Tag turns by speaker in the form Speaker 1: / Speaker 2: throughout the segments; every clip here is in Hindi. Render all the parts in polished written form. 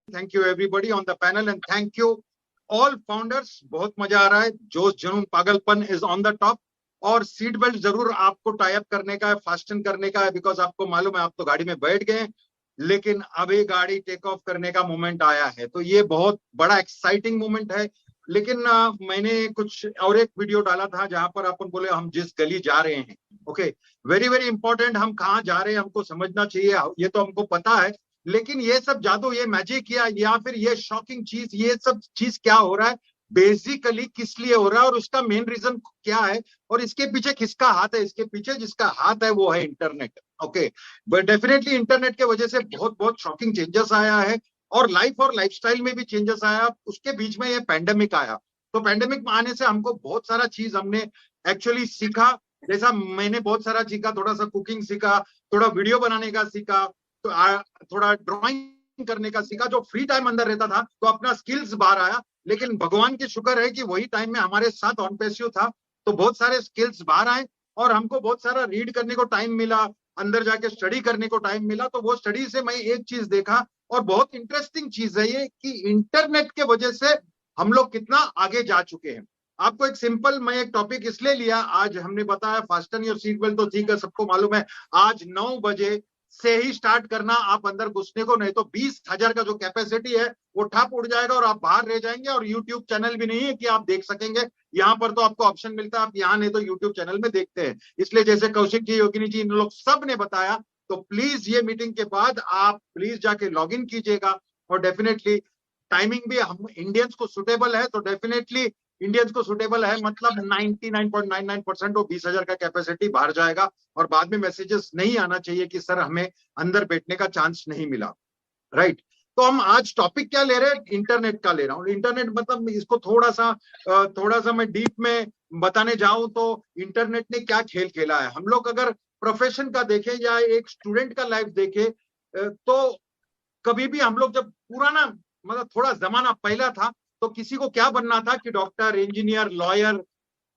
Speaker 1: Thank you everybody on the panel and thank you all founders. बहुत मजा आ रहा है, जोश जुनून पागलपन इज ऑन द टॉप। और सीट बेल्ट जरूर आपको टाई अप करने का है, फास्टन करने का है, बिकॉज आपको मालूम है आप तो गाड़ी में बैठ गए, लेकिन अभी गाड़ी टेक ऑफ करने का मोमेंट आया है, तो ये बहुत बड़ा एक्साइटिंग मोमेंट है। लेकिन मैंने कुछ और एक वीडियो डाला था जहां पर अपन बोले हम जिस गली जा रहे हैं, ओके, वेरी वेरी इंपॉर्टेंट, हम कहाँ जा रहे हैं हमको समझना चाहिए, ये तो हमको पता है, लेकिन ये सब जादू, ये मैजिक या फिर ये शॉकिंग चीज, ये सब चीज क्या हो रहा है, बेसिकली किस लिए हो रहा है और उसका मेन रीजन क्या है, और इसके पीछे किसका हाथ है, इसके पीछे जिसका हाथ है वो है internet. Okay, but definitely internet के वजह से बहुत बहुत शॉकिंग चेंजेस आया है, और लाइफस्टाइल में भी चेंजेस आया। उसके बीच में ये पैंडेमिक आया, तो पैंडेमिक में आने से हमको बहुत सारा चीज हमने एक्चुअली सीखा। जैसा मैंने बहुत सारा सीखा, थोड़ा सा कुकिंग सीखा, थोड़ा वीडियो बनाने का सीखा, तो थोड़ा ड्राइंग करने का सीखा। जो फ्री टाइम अंदर रहता था तो अपना स्किल्स बाहर आया, लेकिन भगवान की शुक्र है कि वही टाइम में हमारे साथ ऑन पेसियो था, तो बहुत सारे स्किल्स बाहर आए और हमको बहुत सारा रीड करने को टाइम मिला, अंदर जाके स्टडी करने को टाइम मिला। तो वो स्टडी से मैं एक चीज देखा, और बहुत इंटरेस्टिंग चीज है ये, कि इंटरनेट के वजह से हम लोग कितना आगे जा चुके हैं। आपको एक सिंपल, मैं एक टॉपिक इसलिए लिया, आज हमने बताया फास्टन योर सीट बेल्ट, तो ठीक है सबको मालूम है, आज 9 बजे से ही स्टार्ट करना, आप अंदर घुसने को, नहीं तो 20,000 का जो कैपेसिटी है वो ठप उड़ जाएगा और आप बाहर रह जाएंगे। और यूट्यूब चैनल भी नहीं है कि आप देख सकेंगे, यहाँ पर तो आपको ऑप्शन मिलता है, आप यहाँ नहीं तो यूट्यूब चैनल में देखते हैं। इसलिए जैसे कौशिक जी, योगिनी जी, इन लोग सब ने बताया, तो प्लीज ये मीटिंग के बाद आप प्लीज जाके लॉग इन कीजिएगा। और डेफिनेटली टाइमिंग भी हम इंडियंस को सुटेबल है, तो डेफिनेटली इंडियंस को सुटेबल है, मतलब 99.99% वो 20,000 का कैपेसिटी बाहर जाएगा, और बाद में मैसेजेस नहीं आना चाहिए कि सर हमें अंदर बैठने का चांस नहीं मिला, राइट। तो हम आज टॉपिक क्या ले रहे हैं, इंटरनेट का ले रहा हूँ। इंटरनेट मतलब इसको थोड़ा सा मैं डीप में बताने जाऊं तो इंटरनेट ने क्या खेल खेला है। हम लोग अगर प्रोफेशन का देखें या एक स्टूडेंट का लाइफ देखें, तो कभी भी हम लोग जब पुराना, मतलब थोड़ा जमाना पहला था, तो किसी को क्या बनना था कि डॉक्टर, इंजीनियर, लॉयर,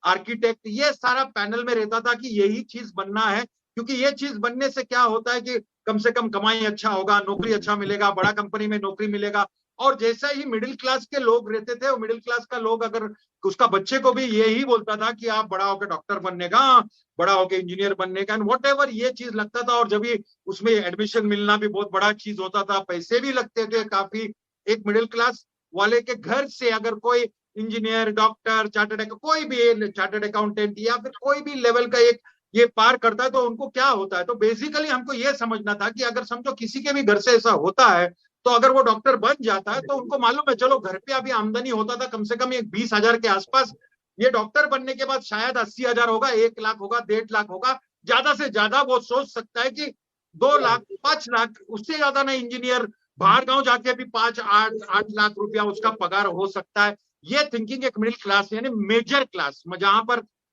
Speaker 1: आर्किटेक्ट, ये सारा पैनल में रहता था कि यही चीज बनना है, क्योंकि ये चीज बनने से क्या होता है कि कम से कम कमाई अच्छा होगा, नौकरी अच्छा मिलेगा, बड़ा कंपनी में नौकरी मिलेगा। और जैसा ही मिडिल क्लास के लोग रहते थे, वो मिडिल क्लास का लोग अगर उसका बच्चे को भी यही बोलता था कि आप बड़ा होकर डॉक्टर बनने का, बड़ा होकर इंजीनियर बनने का, एंड वट एवर ये चीज लगता था। और जब भी उसमें एडमिशन मिलना भी बहुत बड़ा चीज होता था, पैसे भी लगते थे काफी। एक मिडिल क्लास वाले के घर से अगर कोई इंजीनियर, डॉक्टर, कोई भी चार्टर्ड अकाउंटेंट या फिर कोई भी लेवल का एक ये पार करता है, तो उनको क्या होता है, तो बेसिकली हमको ये समझना था कि अगर समझो किसी के भी घर से ऐसा होता है, तो अगर वो डॉक्टर बन जाता है तो उनको मालूम है, चलो घर पे अभी आमदनी होता था कम से कम एक 20,000 के आसपास, ये डॉक्टर बनने के बाद शायद 80,000 होगा, 1 लाख होगा, 1.5 लाख होगा, ज्यादा से ज्यादा वो सोच सकता है कि 2 लाख, 5 लाख, उससे ज्यादा नहीं। इंजीनियर बाहर गांव जाके भी 5-8 लाख रुपया उसका पगार हो सकता है। ये थिंकिंग एक मिडिल क्लास यानी मेजर क्लास,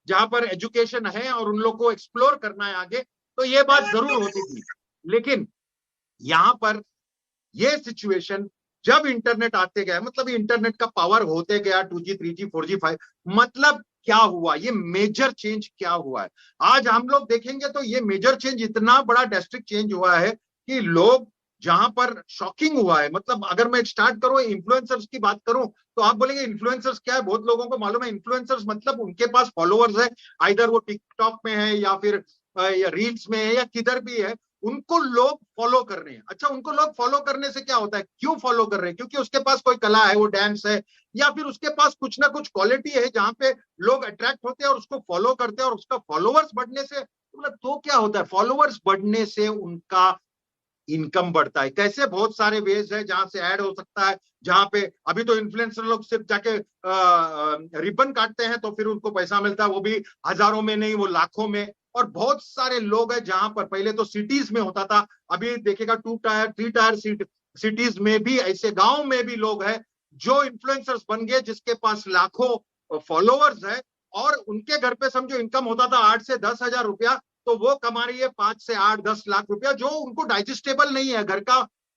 Speaker 1: जहां पर एजुकेशन है और उन लोग को एक्सप्लोर करना है आगे, तो ये बात जरूर होती थी। लेकिन यहां पर ये सिचुएशन जब इंटरनेट आते गया, मतलब इंटरनेट का पावर होते गया, 2G, 3G, 4G, 5, मतलब क्या हुआ, ये मेजर चेंज क्या हुआ है, आज हम लोग देखेंगे। तो ये मेजर चेंज इतना बड़ा ड्रास्टिक चेंज हुआ है कि लोग, जहां पर शॉकिंग हुआ है, मतलब अगर मैं स्टार्ट करूं इन्फ्लुएंसर्स की बात करूं, तो आप बोलेंगे इन्फ्लुएंसर्स क्या है, बहुत लोगों को मालूम है इन्फ्लुएंसर्स मतलब उनके पास फॉलोअर्स है, आइदर वो टिकटॉक में है या फिर या रील्स में है या किधर भी है, उनको लोग फॉलो कर रहे हैं। अच्छा, उनको लोग फॉलो करने से क्या होता है, क्यों फॉलो कर रहे हैं, क्योंकि उसके पास कोई कला है, वो डांस है, या फिर उसके पास कुछ ना कुछ क्वालिटी है जहां पे लोग अट्रैक्ट होते हैं और उसको फॉलो करते हैं, और उसका फॉलोअर्स बढ़ने से, मतलब तो क्या होता है, फॉलोअर्स बढ़ने से उनका इनकम बढ़ता है। कैसे, बहुत सारे वेज है जहां से ऐड हो सकता है, जहां पे अभी तो इन्फ्लुएंसर लोग सिर्फ जाके रिबन काटते हैं तो फिर उनको पैसा मिलता है, वो भी हजारों में नहीं, वो लाखों में। और बहुत सारे लोग हैं जहां पर पहले तो सिटीज में होता था, अभी देखेगा 2 टायर 3 टायर सिटीज में भी, ऐसे गांव में भी लोग हैं जो इन्फ्लुएंसर्स बन गए, जिसके पास लाखों फॉलोअर्स है, और उनके घर पे समझो इनकम होता था 8 से 10 हजार रुपया, तो वो कमा रही है 5 से 8-10 लाख रुपया, जो उनको डाइजेस्टेबल नहीं है,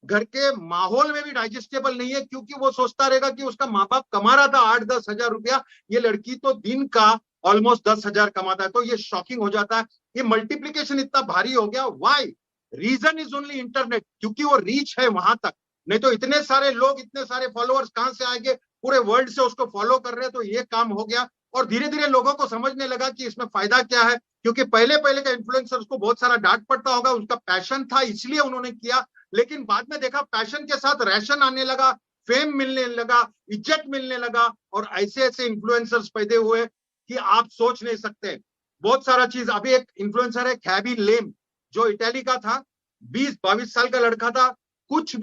Speaker 1: घर के माहौल में भी डाइजेस्टेबल नहीं है, क्योंकि वो सोचता रहेगा कि उसका माँ बाप कमा रहा था 8-10 हजार रुपया, ये लड़की तो दिन का ऑलमोस्ट 10 हजार कमाता है, तो ये शॉकिंग हो जाता है। ये मल्टीप्लीकेशन इतना भारी हो गया, why, reason is only internet, क्योंकि वो रीच है वहां तक। नहीं तो इतने सारे लोग, इतने सारे फॉलोअर्स कहां से आएंगे, पूरे वर्ल्ड से उसको फॉलो कर रहे हैं। तो ये काम हो गया और धीरे धीरे लोगों को समझने लगा कि इसमें फायदा क्या है, क्योंकि पहले पहले का इन्फ्लुएंसर्स को बहुत सारा डांट पड़ता होगा, उनका पैशन था इसलिए उन्होंने किया, लेकिन बाद में देखा पैशन के साथ रैशन आने लगा, फेम मिलने लगा, इज्जत मिलने लगा, और ऐसे ऐसे इन्फ्लुएंसर्स पैदा हुए कि आप सोच नहीं सकते। बहुत सारा चीज, अभी एक इन्फ्लुएंसर है कैबी लेम, जो इटली का था, 20-22 साल का लड़का था, कुछ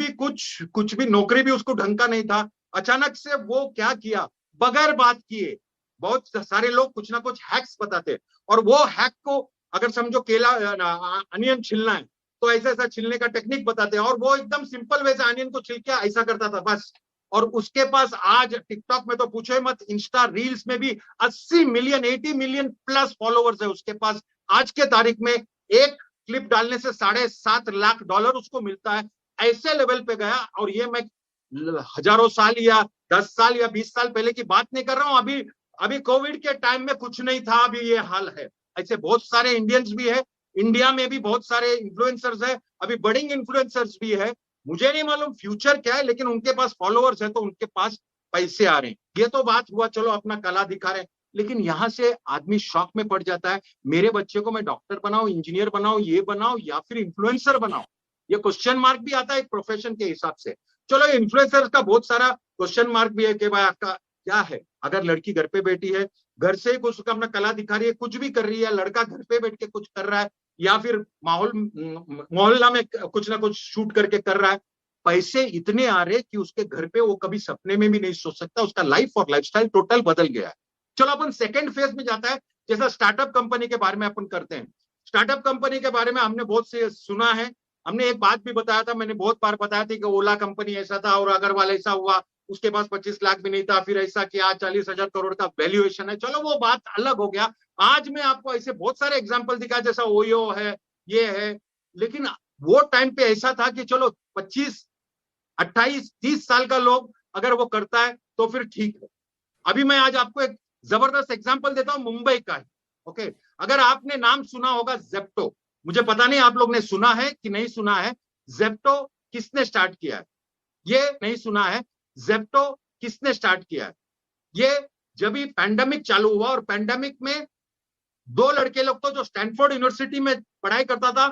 Speaker 1: भी नौकरी भी उसको ढंग का नहीं था। अचानक से वो क्या किया, बगैर बात किए, बहुत सारे लोग कुछ ना कुछ हैक्स बताते, और वो हैक को अगर समझो केला अनियन छिलना है तो ऐसा ऐसा छिलने का टेक्निक बताते हैं, और वो एकदम सिंपल वे से अनियन को छिल के ऐसा करता था बस। और उसके पास आज टिकटॉक में तो पूछो मत, इंस्टा रील्स में भी 80 मिलियन 80 मिलियन प्लस फॉलोअर्स है उसके पास। आज के तारीख में एक क्लिप डालने से $7.5 लाख उसको मिलता है। ऐसे लेवल पे गया, और ये मैं हजारों साल या 10 साल या 20 साल पहले की बात नहीं कर रहा हूं। अभी अभी कोविड के टाइम में कुछ नहीं था, अभी ये हाल है। ऐसे बहुत सारे इंडियंस भी है, इंडिया में भी बहुत सारे इन्फ्लुएंसर्स है, अभी बडिंग इन्फ्लुएंसर्स भी है। मुझे नहीं मालूम फ्यूचर क्या है, लेकिन उनके पास फॉलोअर्स है तो उनके पास पैसे आ रहे हैं। ये तो बात हुआ, चलो अपना कला दिखा रहे हैं, लेकिन यहां से आदमी शॉक में पड़ जाता है, मेरे बच्चे को मैं डॉक्टर बनाऊं, इंजीनियर बनाऊं, ये बनाऊं या फिर इन्फ्लुएंसर बनाऊं। ये क्वेश्चन मार्क भी आता है एक प्रोफेशन के हिसाब से। चलो इन्फ्लुएंसर का बहुत सारा क्वेश्चन मार्क भी है कि भाई आपका क्या है। अगर लड़की घर पे बैठी है, घर से ही कुछ अपना कला दिखा रही है, कुछ भी कर रही है, लड़का घर पे बैठ के कुछ कर रहा है, या फिर मोहल्ला में कुछ ना कुछ शूट करके कर रहा है, पैसे इतने आ रहे कि उसके घर पे वो कभी सपने में भी नहीं सोच सकता, उसका लाइफ और लाइफस्टाइल टोटल बदल गया है। चलो अपन सेकंड फेज में जाता है, जैसा स्टार्टअप कंपनी के बारे में अपन करते हैं। स्टार्टअप कंपनी के बारे में हमने बहुत से सुना है, हमने एक बात भी बताया था, मैंने बहुत बार बताया था कि ओला कंपनी ऐसा था और अग्रवाल ऐसा हुआ, उसके पास 25 लाख भी नहीं था, फिर ऐसा किया, 40,000 करोड़ का वैल्यूएशन है। चलो वो बात अलग हो गया। आज मैं आपको ऐसे बहुत सारे एग्जाम्पल दिखा, जैसा ओयो है, ये है, लेकिन वो टाइम पे ऐसा था कि चलो 25, 28, 30 साल का लोग अगर वो करता है तो फिर ठीक है। अभी मैं आज आपको एक जबरदस्त एग्जांपल देता हूं मुंबई का ही। ओके, अगर आपने नाम सुना होगा जेप्टो, मुझे पता नहीं आप लोग ने सुना है कि नहीं सुना है। जेप्टो किसने स्टार्ट किया है, ये नहीं सुना है। जेप्टो किसने स्टार्ट किया है, ये जब भी पैंडेमिक चालू हुआ, और पैंडेमिक में दो लड़के लोग तो जो स्टैनफोर्ड यूनिवर्सिटी में पढ़ाई करता था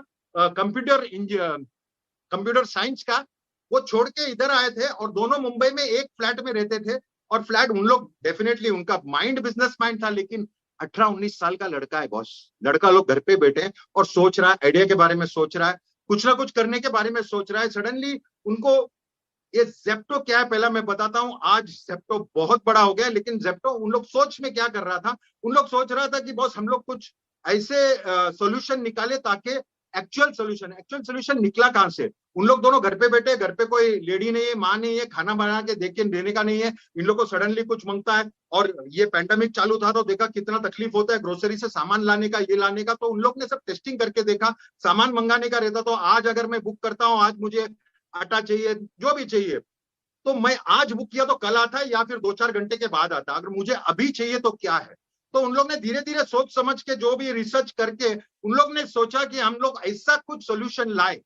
Speaker 1: कंप्यूटर साइंस का, वो छोड़ के इधर आए थे, और दोनों मुंबई में एक फ्लैट में रहते थे। और फ्लैट उन लोग डेफिनेटली उनका माइंड बिजनेस माइंड था, लेकिन 18-19 साल का लड़का है बॉस, लड़का लोग घर पे बैठे और सोच रहा है, आइडिया के बारे में सोच रहा है, कुछ ना कुछ करने के बारे में सोच रहा है। सडनली उनको ये जेप्टो क्या है पहला मैं बताता हूं। आज जेप्टो बहुत बड़ा हो गया, लेकिन जेप्टो उन लोग सोच में क्या कर रहा था, उन लोग सोच रहा था कि बॉस हम लोग कुछ ऐसे सॉल्यूशन निकाले ताकि एक्चुअल सोल्यूशन निकला कहां से। उन लोग दोनों घर पे बैठे, घर पे कोई लेडी नहीं है, माँ नहीं है, खाना बना के देख के देने का नहीं है, इन लोग को सडनली कुछ मांगता है। और ये पैंडेमिक चालू था तो देखा कितना तकलीफ होता है ग्रोसरी से सामान लाने का, ये लाने का, तो उन लोग ने सब टेस्टिंग करके देखा। सामान मंगाने का रहता तो आज अगर मैं बुक करता हूँ, आज मुझे आटा चाहिए, जो भी चाहिए, तो मैं आज बुक किया तो कल आता है या फिर 2-4 घंटे के बाद आता है, अगर मुझे अभी चाहिए तो क्या है। तो उन लोग ने धीरे धीरे सोच समझ के, जो भी रिसर्च करके, उन लोग ने सोचा कि हम लोग ऐसा कुछ सोल्यूशन लाए